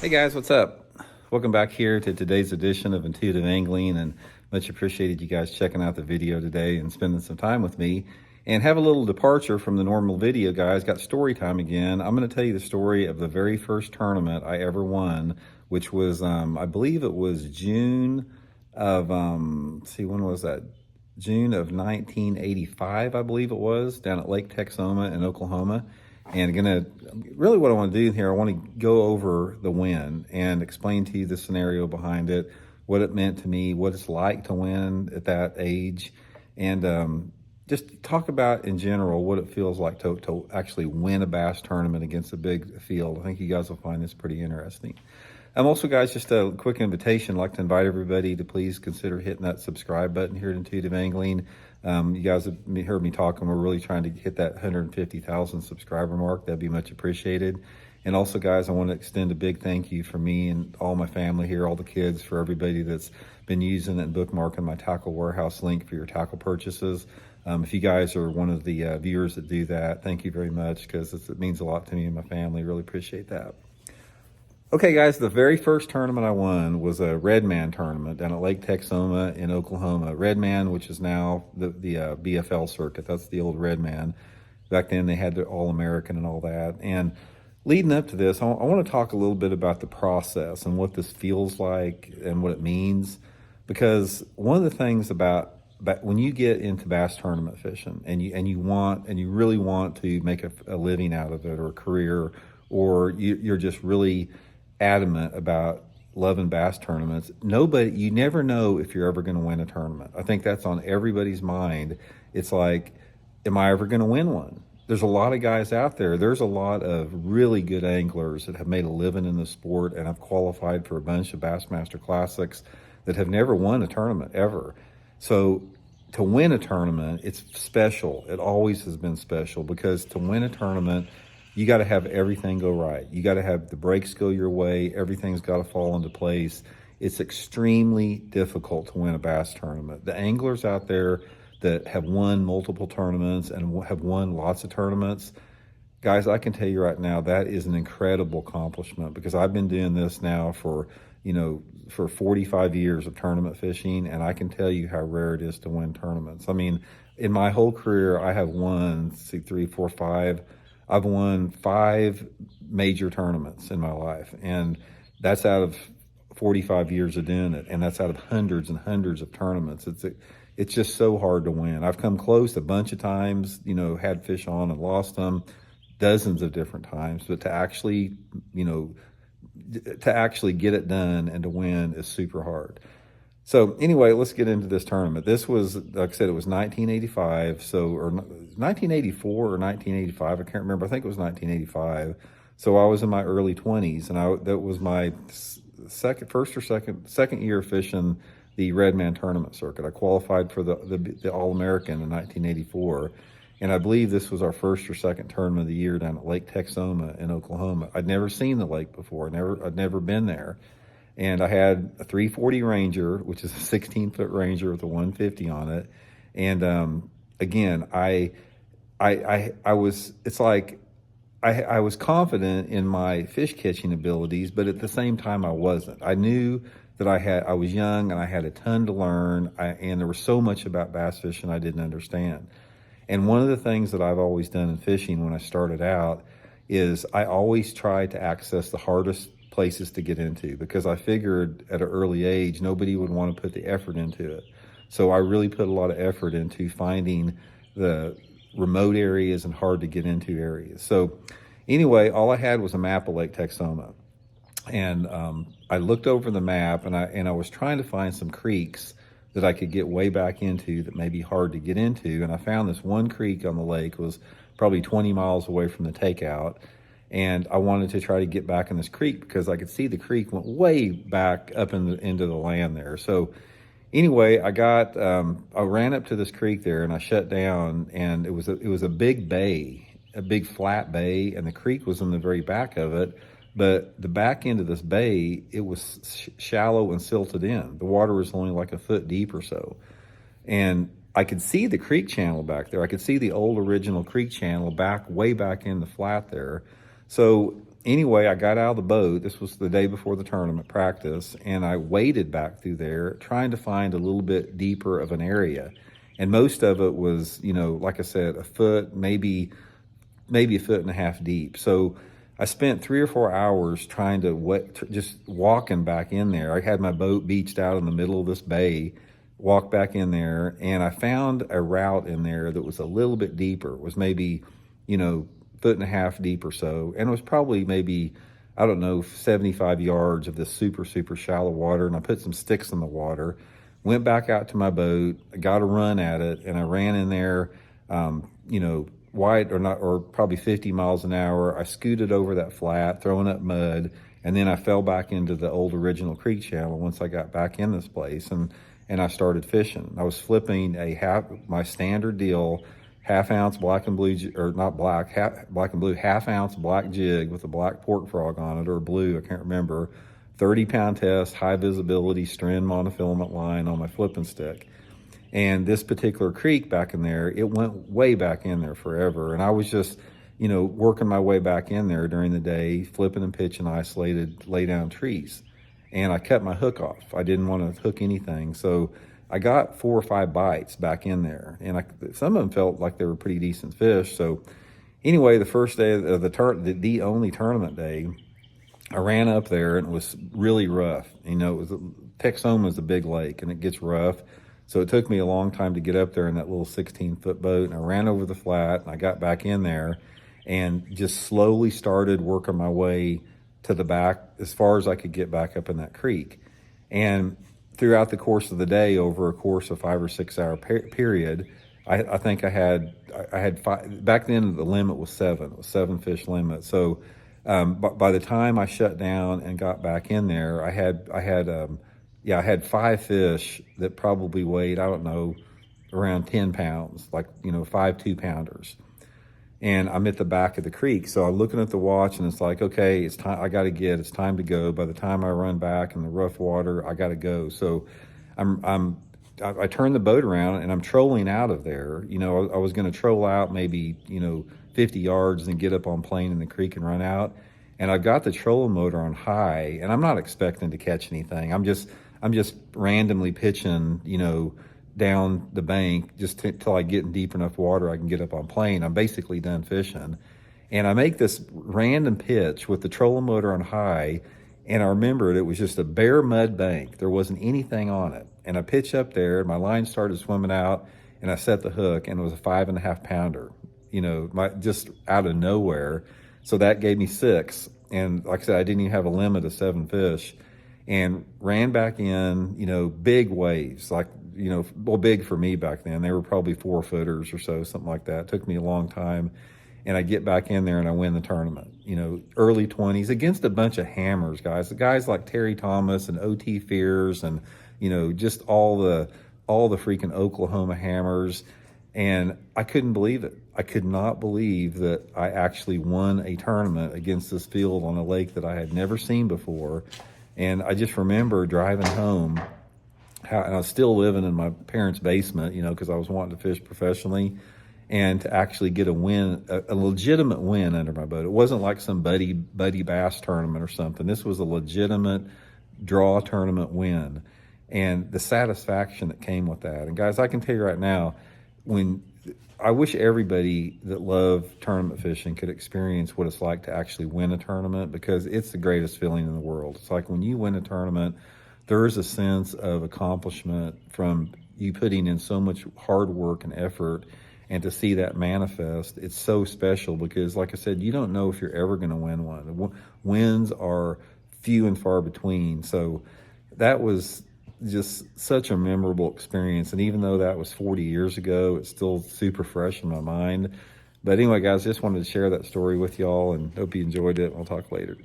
Hey guys, what's up? Welcome back here to today's edition of Intuitive Angling, and much appreciated you guys checking out the video today and spending some time with me. And have a little departure from the normal video, guys. Got story time again. I'm going to tell you the story of the very first tournament I ever won, which was, I believe it was June of, when was that? June of 1985, I believe it was, down at Lake Texoma in Oklahoma. And really what I want to do here, I want to go over the win and explain to you the scenario behind it, what it meant to me, what it's like to win at that age, and just talk about in general what it feels like to actually win a bass tournament against a big field. I think you guys will find this pretty interesting. Also, guys, just a quick invitation. I'd like to invite everybody to please consider hitting that subscribe button here at Intuitive Angling. You guys have heard me talking. We're really trying to hit that 150,000 subscriber mark. That'd be much appreciated. And also, guys, I want to extend a big thank you from me and all my family here, all the kids, for everybody that's been using and bookmarking my Tackle Warehouse link for your tackle purchases. If you guys are one of the viewers that do that, thank you very much, because it means a lot to me and my family. Really appreciate that. Okay, guys, the very first tournament I won was a Redman tournament down at Lake Texoma in Oklahoma. Redman, which is now the BFL circuit. That's the old Redman. Back then, they had the All-American and all that. And leading up to this, I want to talk a little bit about the process and what this feels like and what it means. Because one of the things about when you get into bass tournament fishing and you really want to make a living out of it, or a career, or you're just really adamant about loving bass tournaments, you never know if you're ever going to win a tournament. I think that's on everybody's mind. It's like, am I ever going to win one? There's a lot of guys out there. There's a lot of really good anglers that have made a living in the sport and have qualified for a bunch of Bassmaster Classics that have never won a tournament ever. So to win a tournament, it's special. It always has been special, because to win a tournament, you got to have everything go right. You got to have the breaks go your way. Everything's got to fall into place. It's extremely difficult to win a bass tournament. The anglers out there that have won multiple tournaments and have won lots of tournaments, guys, I can tell you right now, that is an incredible accomplishment, because I've been doing this now for 45 years of tournament fishing, and I can tell you how rare it is to win tournaments. I mean, in my whole career, I have won, I've won 5 major tournaments in my life, and that's out of 45 years of doing it, and that's out of hundreds and hundreds of tournaments. It's just so hard to win. I've come close a bunch of times, had fish on and lost them dozens of different times, but to actually get it done and to win is super hard. So anyway, let's get into this tournament. This was, like I said, it was 1985, or 1984 or 1985. I can't remember. I think it was 1985. So I was in my early 20s, and that was my second year fishing the Redman tournament circuit. I qualified for the All-American in 1984, and I believe this was our first or second tournament of the year down at Lake Texoma in Oklahoma. I'd never seen the lake before. I'd never been there. And I had a 340 Ranger, which is a 16-foot Ranger with a 150 on it. And again, I was confident in my fish catching abilities, but at the same time, I wasn't. I knew that I was young and I had a ton to learn, and there was so much about bass fishing I didn't understand. And one of the things that I've always done in fishing when I started out is I always tried to access the hardest places to get into, because I figured at an early age nobody would want to put the effort into it. So I really put a lot of effort into finding the remote areas and hard to get into areas. So anyway, all I had was a map of Lake Texoma, and I looked over the map, and I was trying to find some creeks that I could get way back into that may be hard to get into. And I found this one creek on the lake. It was probably 20 miles away from the takeout. And I wanted to try to get back in this creek because I could see the creek went way back up into the land there. So anyway, I ran up to this creek there, and I shut down, and it was a big bay, a big flat bay, and the creek was in the very back of it. But the back end of this bay, it was shallow and silted in. The water was only like a foot deep or so. And I could see the creek channel back there. I could see the old original creek channel way back in the flat there. So anyway, I got out of the boat. This was the day before the tournament practice, and I waded back through there trying to find a little bit deeper of an area. And most of it was, like I said, a foot, maybe a foot and a half deep. So I spent 3 or 4 hours trying to just walking back in there. I had my boat beached out in the middle of this bay, walked back in there, and I found a route in there that was a little bit deeper. It was maybe, foot and a half deep or so. And it was probably maybe, I don't know, 75 yards of this super, super shallow water. And I put some sticks in the water, went back out to my boat, got a run at it, and I ran in there, wide or probably 50 miles an hour. I scooted over that flat, throwing up mud, and then I fell back into the old original creek channel once I got back in this place, and I started fishing. I was flipping my standard deal, half ounce black and blue, or not black, black and blue, half ounce black jig with a black pork frog on it, or blue, I can't remember, 30-pound test, high visibility, strand monofilament line on my flipping stick. And this particular creek back in there, it went way back in there forever. And I was just, working my way back in there during the day, flipping and pitching isolated lay down trees. And I cut my hook off. I didn't want to hook anything. So I got 4 or 5 bites back in there. And some of them felt like they were pretty decent fish. So anyway, the first day of the only tournament day, I ran up there and it was really rough. Texoma is a big lake and it gets rough. So it took me a long time to get up there in that little 16-foot boat, and I ran over the flat, and I got back in there and just slowly started working my way to the back as far as I could get back up in that creek. And throughout the course of the day, over a course of 5 or 6 hour period, I think I had 5. Back then the limit was 7. It was 7 fish limit. So by the time I shut down and got back in there, I had 5 fish that probably weighed, I don't know, around 10 pounds, like, 5 2-pounders. And I'm at the back of the creek. So I'm looking at the watch and it's like, okay, it's time. It's time to go. By the time I run back in the rough water, I got to go. So I turn the boat around and I'm trolling out of there. I was going to troll out maybe, 50 yards and get up on plane in the creek and run out. And I've got the trolling motor on high and I'm not expecting to catch anything. I'm just randomly pitching, down the bank just till I get in deep enough water I can get up on plane. I'm basically done fishing. And I make this random pitch with the trolling motor on high, and I remembered it was just a bare mud bank. There wasn't anything on it. And I pitch up there, and my line started swimming out, and I set the hook, and it was a 5.5 pounder, just out of nowhere. So that gave me 6. And like I said, I didn't even have a limit of 7 fish. And ran back in, big waves, like, big for me back then. They were probably 4-footers or so, something like that. It took me a long time. And I get back in there and I win the tournament, early 20s against a bunch of hammers, guys. The guys like Terry Thomas and O.T. Fears and, just all the freaking Oklahoma hammers. And I couldn't believe it. I could not believe that I actually won a tournament against this field on a lake that I had never seen before. And I just remember driving home, and I was still living in my parents' basement, because I was wanting to fish professionally, and to actually get a win, a legitimate win under my boat. It wasn't like some buddy bass tournament or something. This was a legitimate draw tournament win, and the satisfaction that came with that. And guys, I can tell you right now, I wish everybody that loved tournament fishing could experience what it's like to actually win a tournament, because it's the greatest feeling in the world. It's like when you win a tournament, there is a sense of accomplishment from you putting in so much hard work and effort, and to see that manifest, it's so special because, like I said, you don't know if you're ever going to win one. Wins are few and far between. So that was just such a memorable experience. And even though that was 40 years ago, it's still super fresh in my mind. But anyway, guys, just wanted to share that story with y'all and hope you enjoyed it. We'll talk later.